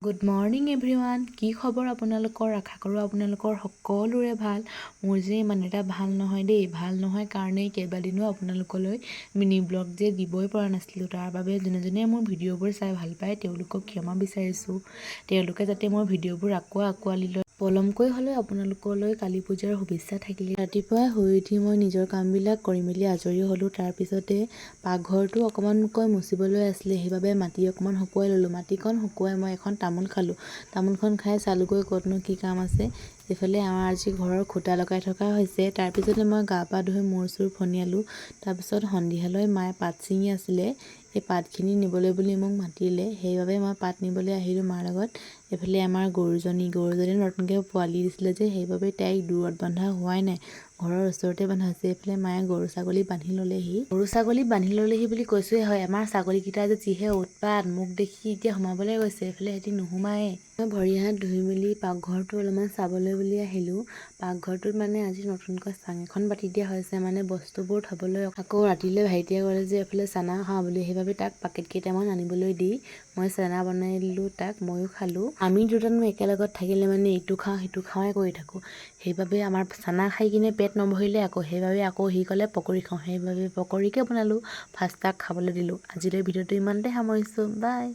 Good morning everyone. কি খবৰ আপোনালোকৰ? আশা কৰোঁ আপোনালোকৰ সকলোৰে ভাল। মোৰ যে ইমান এটা ভাল নহয় দেই। ভাল নহয় কাৰণেই কেইবাদিনো আপোনালোকলৈ মিনি ব্লগ যে দিবই পৰা নাছিলোঁ। তাৰ বাবে যোনে যোনে মোৰ ভিডিঅ'বোৰ চাই ভাল পায় তেওঁলোকক ক্ষমা বিচাৰিছোঁ। তেওঁলোকে যাতে মোৰ ভিডিঅ'বোৰ আকৌ আঁকোৱালি লয়। পলমকৈ হ'লেও আপোনালোকলৈ কালী পূজাৰ শুভেচ্ছা থাকিলে। ৰাতিপুৱাই শুই উঠি মই নিজৰ কামবিলাক কৰি মেলি আজৰি হ'লোঁ। তাৰপিছতে পাকঘৰটো অকণমানকৈ মুচিবলৈ আছিলে, সেইবাবে মাটি অকণমান শুকুৱাই ল'লোঁ। মাটিকণ শুকুৱাই মই এখন তামোল খালোঁ। তামোলখন খাই চালোগৈ ক'তনো কি কাম আছে। এইফালে আমাৰ আজি ঘৰৰ খুঁটা লগাই থকা হৈছে। তাৰপিছতে মই গা পা ধুই মূৰ চুৰ ফনিয়ালোঁ। তাৰপিছত সন্ধিয়ালৈ মায়ে পাত ছিঙি আছিলে। এই পাতখিনি নিবলৈ বুলি মোক মাতিলে, সেইবাবে মই পাত নিবলৈ আহিলোঁ মাৰ লগত। এইফালে আমাৰ গৰুজনী নতুনকৈ পোৱালি দিছিলে যে, সেইবাবে তাইক দূৰত বন্ধা হোৱাই নাই, ঘৰৰ ওচৰতে বন্ধা হৈছে। এইফালে মায়ে গৰু ছাগলী বান্ধি ল'লেহি বুলি কৈছোৱে হয়। আমাৰ ছাগলীকেইটা যে যিহে উৎপাত, মোক দেখি এতিয়া সোমাবলৈ গৈছে, এইফালে সিহঁতি নোসোমায়ে। মই ভৰি হাত ধুই মেলি পাকঘৰটো অলপমান চাবলৈ বুলি আহিলোঁ। পাকঘৰটোত মানে আজি নতুনকৈ চাং এখন পাতি দিয়া হৈছে, মানে বস্তুবোৰ থ'বলৈ। আকৌ ৰাতিলৈ ভাইটিয়ে ক'লে যে এইফালে চানা খাওঁ বুলি, সেইবাবে তাক পাকেট কেইটামান আনিবলৈ দি মই চানা বনাই দিলোঁ তাক, ময়ো খালোঁ। আমি দুটানো একেলগত থাকিলে মানে ইটো খাওঁ সিটো খাওঁৱে কৰি থাকোঁ। সেইবাবে আমাৰ চানা খাই কিনে পেট নভৰিলে সেইবাবে আকৌ সি ক'লে পকৰি খাওঁ, সেইবাবে পকৰিকে বনালোঁ। ফাৰ্ষ্ট তাক খাবলৈ দিলোঁ। আজিলৈ ভিডিঅ'টো ইমানতে সামৰিছোঁ। বাই।